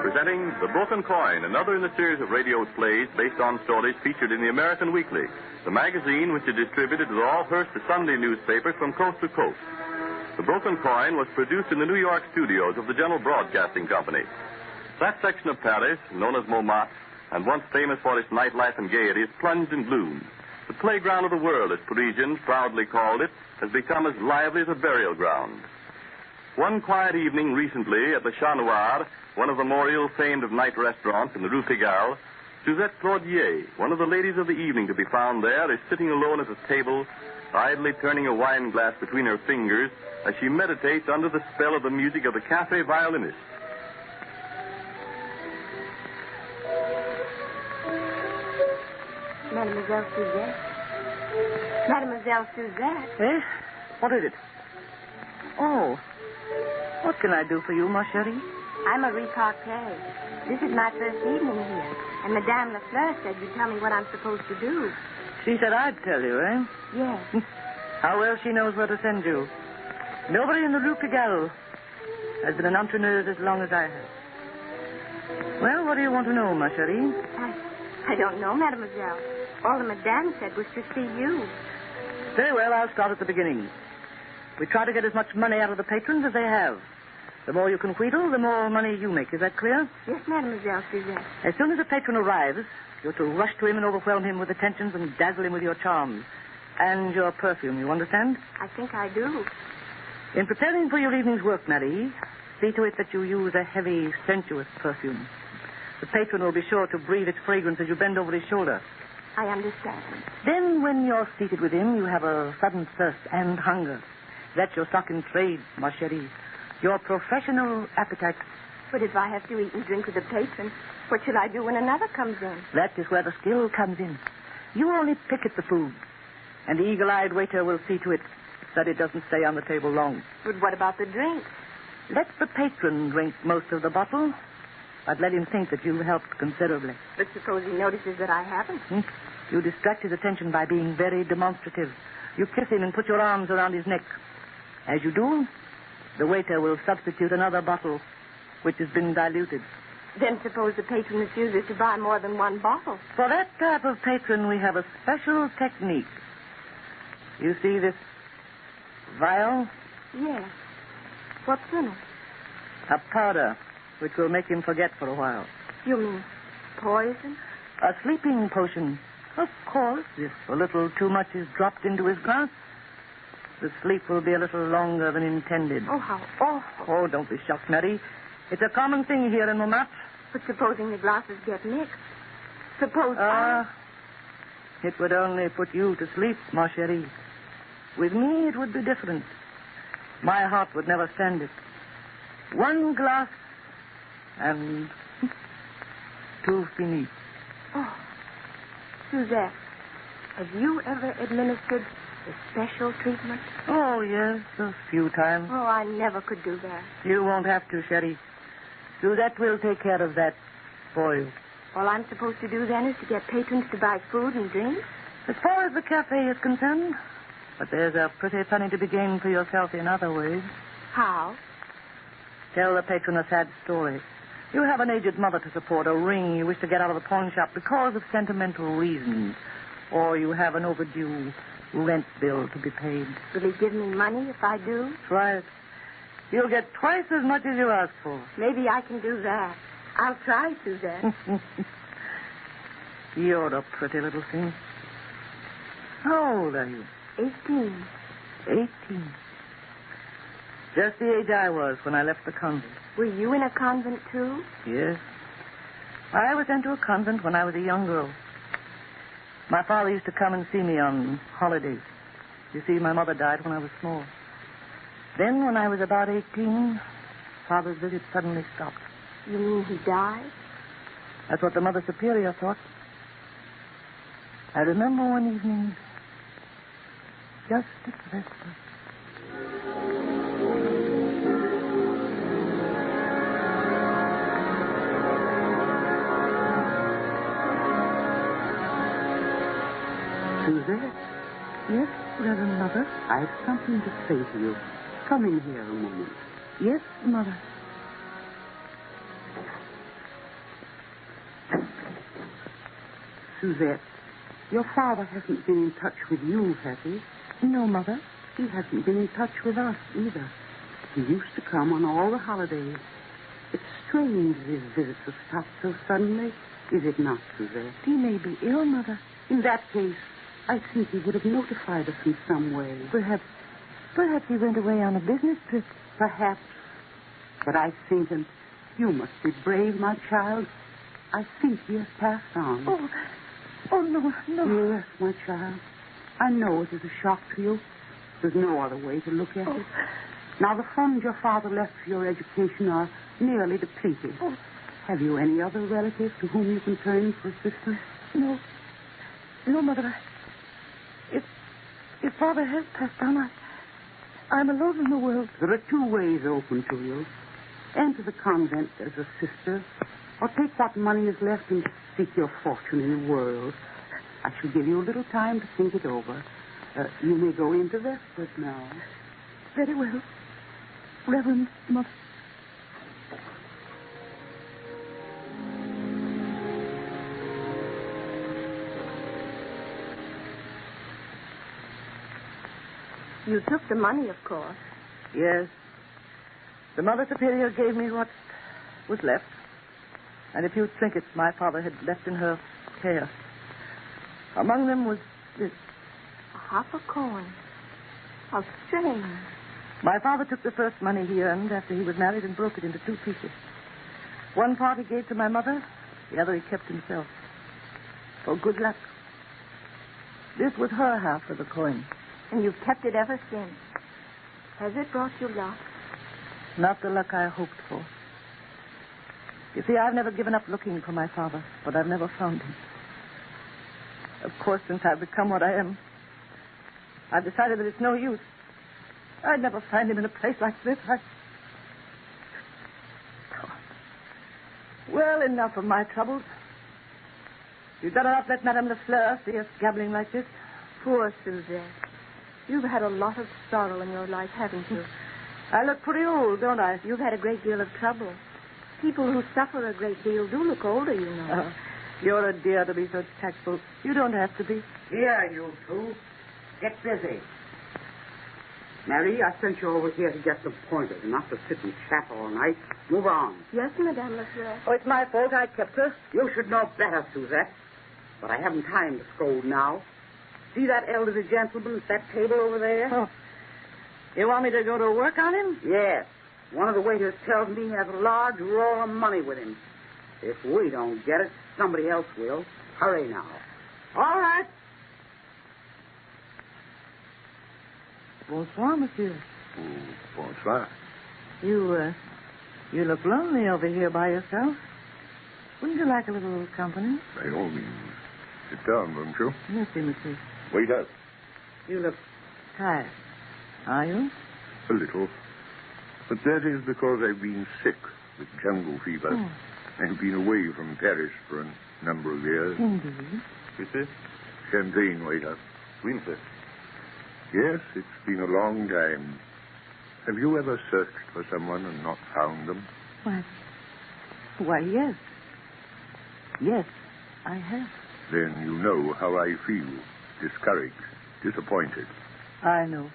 Presenting The Broken Coin, another in the series of radio plays based on stories featured in the American Weekly, the magazine which is distributed to all Hearst Sunday newspapers from coast to coast. The Broken Coin was produced in the New York studios of the General Broadcasting Company. That section of Paris, known as Montmartre, and once famous for its nightlife and gaiety, is plunged in gloom. The playground of the world, as Parisians proudly called it, has become as lively as a burial ground. One quiet evening recently at the Chat Noir, one of the more ill-famed of night restaurants in the Rue Pigalle, Suzette Claudier, one of the ladies of the evening to be found there, is sitting alone at a table, idly turning a wine glass between her fingers as she meditates under the spell of the music of the cafe violinist. Mademoiselle Suzette. Mademoiselle Suzette. Eh? What is it? Oh. What can I do for you, ma chérie? I'm Marie Parquet. This is my first evening here. And Madame Lafleur said you'd tell me what I'm supposed to do. She said I'd tell you, eh? Yes. How well she knows where to send you. Nobody in the Rue Pigalle has been an entrepreneur as long as I have. Well, what do you want to know, ma chérie? I don't know, Mademoiselle. All the Madame said was to see you. Very well, I'll start at the beginning. We try to get as much money out of the patrons as they have. The more you can wheedle, the more money you make. Is that clear? Yes, Mademoiselle Suzette. As soon as a patron arrives, you're to rush to him and overwhelm him with attentions and dazzle him with your charms. And your perfume, you understand? I think I do. In preparing for your evening's work, Marie, see to it that you use a heavy, sensuous perfume. The patron will be sure to breathe its fragrance as you bend over his shoulder. I understand. Then, when you're seated with him, you have a sudden thirst and hunger. That's your stock in trade, ma chérie. Your professional appetite. But if I have to eat and drink with the patron, what shall I do when another comes in? That is where the skill comes in. You only pick at the food, and the eagle-eyed waiter will see to it that it doesn't stay on the table long. But what about the drink? Let the patron drink most of the bottle, but let him think that you helped considerably. But suppose he notices that I haven't? You distract his attention by being very demonstrative. You kiss him and put your arms around his neck. As you do, the waiter will substitute another bottle, which has been diluted. Then suppose the patron refuses to buy more than one bottle. For that type of patron, we have a special technique. You see this vial? Yes. What's in it? A powder, which will make him forget for a while. You mean poison? A sleeping potion. Of course, if a little too much is dropped into his glass, the sleep will be a little longer than intended. Oh, how awful. Oh, don't be shocked, Mary. It's a common thing here in Montmartre. But supposing the glasses get mixed? Suppose it would only put you to sleep, ma chérie. With me, it would be different. My heart would never stand it. One glass and tout fini. Oh, Suzette, have you ever administered a special treatment? Oh, yes, a few times. Oh, I never could do that. You won't have to, Sherry. Suzette will take care of that for you. All I'm supposed to do then is to get patrons to buy food and drink? As far as the cafe is concerned. But there's a pretty penny to be gained for yourself in other ways. How? Tell the patron a sad story. You have an aged mother to support, a ring you wish to get out of the pawn shop because of sentimental reasons. Or you have an overdue rent bill to be paid. Will he give me money if I do? Try it. You'll get twice as much as you ask for. Maybe I can do that. I'll try, Suzette. You're a pretty little thing. How old are you? 18. 18. Just the age I was when I left the convent. Were you in a convent, too? Yes. I was sent to a convent when I was a young girl. My father used to come and see me on holidays. You see, my mother died when I was small. Then, when I was about 18, Father's visit suddenly stopped. You mean he died? That's what the Mother Superior thought. I remember one evening, just at Vesper. Suzette? Yes, Reverend Mother. I've something to say to you. Come in here a moment. Yes, Mother. Suzette, your father hasn't been in touch with you, has he? No, Mother. He hasn't been in touch with us either. He used to come on all the holidays. It's strange his visits have stopped so suddenly, is it not, Suzette? He may be ill, Mother. In that case, I think he would have notified us in some way. Perhaps he went away on a business trip. Perhaps. But I think, and you must be brave, my child, I think he has passed on. Oh, no. Yes, my child. I know it is a shock to you. There's no other way to look at it. Now, the funds your father left for your education are nearly depleted. Have you any other relatives to whom you can turn for assistance? No, Mother. If Father has passed on, I'm alone in the world. There are two ways open to you. Enter the convent as a sister, or take what money is left and seek your fortune in the world. I shall give you a little time to think it over. You may go into Vespers now. Very well. Reverend Mother. You took the money, of course. Yes. The Mother Superior gave me what was left, and a few trinkets my father had left in her care. Among them was this. Half a coin. How strange. My father took the first money he earned after he was married and broke it into two pieces. One part he gave to my mother, the other he kept himself. For good luck. This was her half of the coin. And you've kept it ever since. Has it brought you luck? Not the luck I hoped for. You see, I've never given up looking for my father, but I've never found him. Of course, since I've become what I am, I've decided that it's no use. I'd never find him in a place like this. Well, enough of my troubles. You'd better not let Madame Lafleur see us gabbling like this. Poor Suzette. You've had a lot of sorrow in your life, haven't you? I look pretty old, don't I? You've had a great deal of trouble. People who suffer a great deal do look older, you know. You're a dear to be so tactful. You don't have to be. Here, you two. Get busy. Mary, I sent you over here to get some pointers, not to sit and chat all night. Move on. Yes, Madame Lafleur. Oh, it's my fault. I kept her. You should know better, Suzette. But I haven't time to scold now. See that elderly gentleman at that table over there? Oh. You want me to go to work on him? Yes. One of the waiters tells me he has a large roll of money with him. If we don't get it, somebody else will. Hurry now. All right. Bonsoir, monsieur. Bonsoir. You look lonely over here by yourself. Wouldn't you like a little company? By all means. Sit down, won't you? Merci, monsieur. Waiter. You look tired. Are you? A little. But that is because I've been sick with jungle fever. Oh. I've been away from Paris for a number of years. Indeed. Is it? Champagne, waiter. Winter. Yes, it's been a long time. Have you ever searched for someone and not found them? Why, yes. Yes, I have. Then you know how I feel. Discouraged, disappointed. I know.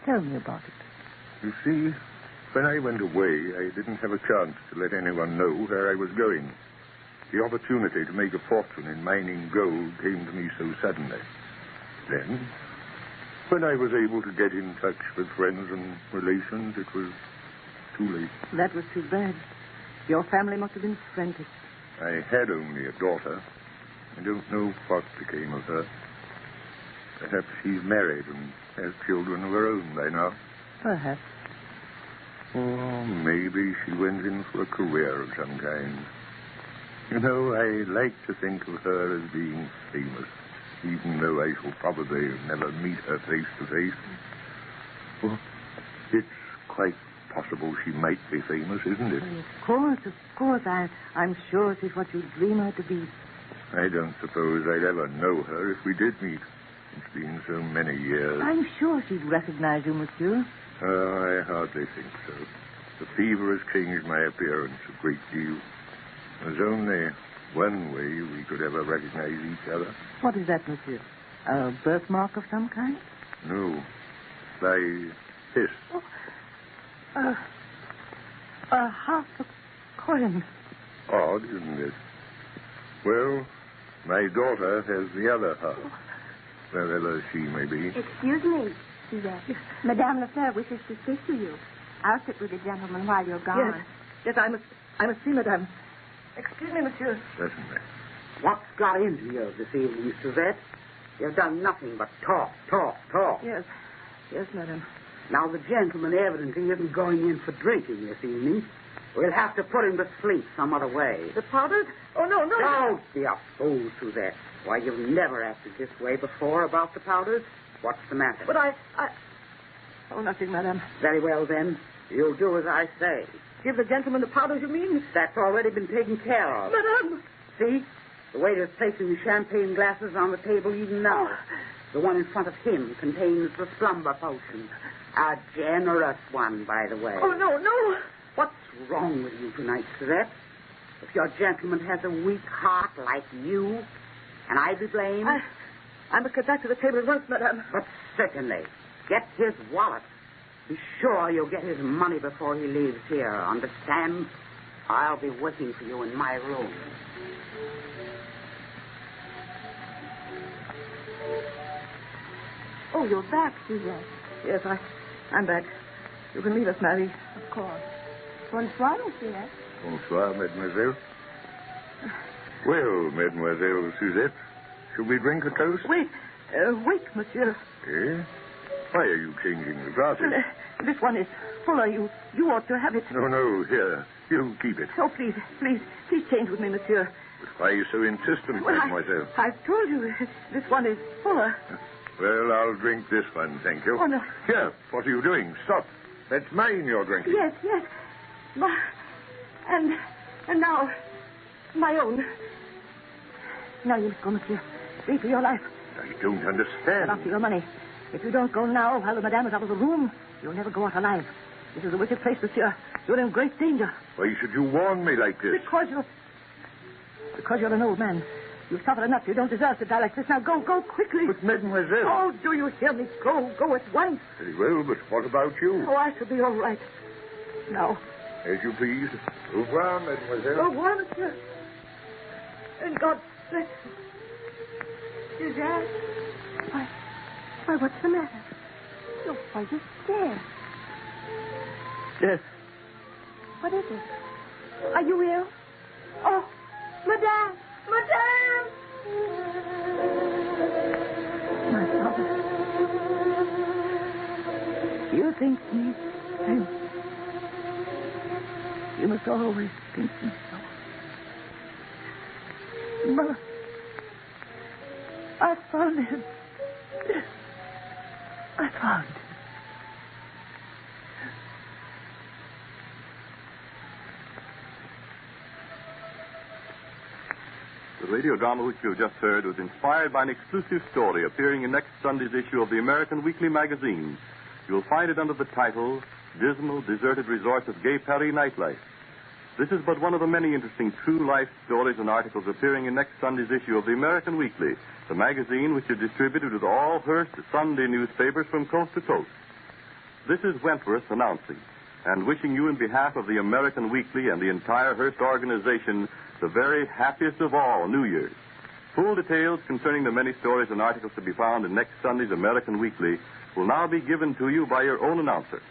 Tell me about it. You see, when I went away, I didn't have a chance to let anyone know where I was going. The opportunity to make a fortune in mining gold came to me so suddenly. Then, when I was able to get in touch with friends and relations, it was too late. That was too bad. Your family must have been frantic. I had only a daughter. I don't know what became of her. Perhaps she's married and has children of her own by now. Perhaps. Or maybe she went in for a career of some kind. You know, I like to think of her as being famous, even though I shall probably never meet her face to face. Well, it's quite possible she might be famous, isn't it? Of course. I'm sure it is what you dream her to be. I don't suppose I'd ever know her if we did meet. It's been so many years. I'm sure she'd recognize you, monsieur. I hardly think so. The fever has changed my appearance a great deal. There's only one way we could ever recognize each other. What is that, monsieur? A birthmark of some kind? No. By this. Oh, half a coin. Odd, isn't it? Well, my daughter has the other half. Wherever she may be. Excuse me, Suzette. Madame Lefleur wishes to speak to you. I'll sit with the gentleman while you're gone. Yes, I must see madame. Excuse me, monsieur. Certainly. What's got into you this evening, Suzette? You've done nothing but talk. Yes, madame. Now, the gentleman evidently isn't going in for drinking this evening. We'll have to put him to sleep some other way. The powders? Oh, no. Don't be a fool, Suzette. Why, you've never acted this way before about the powders. What's the matter? But I... Oh, nothing, madame. Very well, then. You'll do as I say. Give the gentleman the powders, you mean? That's already been taken care of. Madame! See? The waiter's placing the champagne glasses on the table even now. Oh. The one in front of him contains the slumber potion. A generous one, by the way. Oh, no. What's wrong with you tonight, Suzette? If your gentleman has a weak heart like you, can I be blamed? I must get back to the table at once, madame. But certainly. Get his wallet. Be sure you'll get his money before he leaves here. Understand? I'll be waiting for you in my room. Oh, you're back, Suzette. Yes, I'm back. You can leave us, Marie. Of course. Bonsoir, monsieur. Bonsoir, mademoiselle. Well, mademoiselle Suzette, shall we drink a toast? Wait, monsieur. Eh? Why are you changing the glasses? This one is fuller. You ought to have it. No, here. You keep it. Oh, please change with me, monsieur. But why are you so insistent, mademoiselle? I've told you, this one is fuller. Well, I'll drink this one, thank you. Oh, no. Here, what are you doing? Stop. That's mine you're drinking. Yes. And now, my own. Now you must go, monsieur. Flee for your life. I don't understand. After your money. If you don't go now, while the madame is out of the room, you'll never go out alive. This is a wicked place, monsieur. You're in great danger. Why should you warn me like this? Because you're an old man. You've suffered enough. You don't deserve to die like this. Now go quickly. But, mademoiselle... Oh, do you hear me? Go at once. Very well, but what about you? Oh, I shall be all right. Now. As you please. Au revoir, mademoiselle. Au revoir, monsieur. And God bless you. Suzette? Why, what's the matter? Why, you're scared. Yes. What is it? Are you ill? Oh, madame! My father. You think me ill. You must always think me so. Mother, I found him. I found him. The radio drama which you have just heard was inspired by an exclusive story appearing in next Sunday's issue of the American Weekly magazine. You will find it under the title, Dismal, Deserted Resorts of Gay Paris Nightlife. This is but one of the many interesting true life stories and articles appearing in next Sunday's issue of the American Weekly, the magazine which is distributed with all Hearst Sunday newspapers from coast to coast. This is Wentworth announcing, and wishing you in behalf of the American Weekly and the entire Hearst organization the very happiest of all New Year's. Full details concerning the many stories and articles to be found in next Sunday's American Weekly will now be given to you by your own announcer.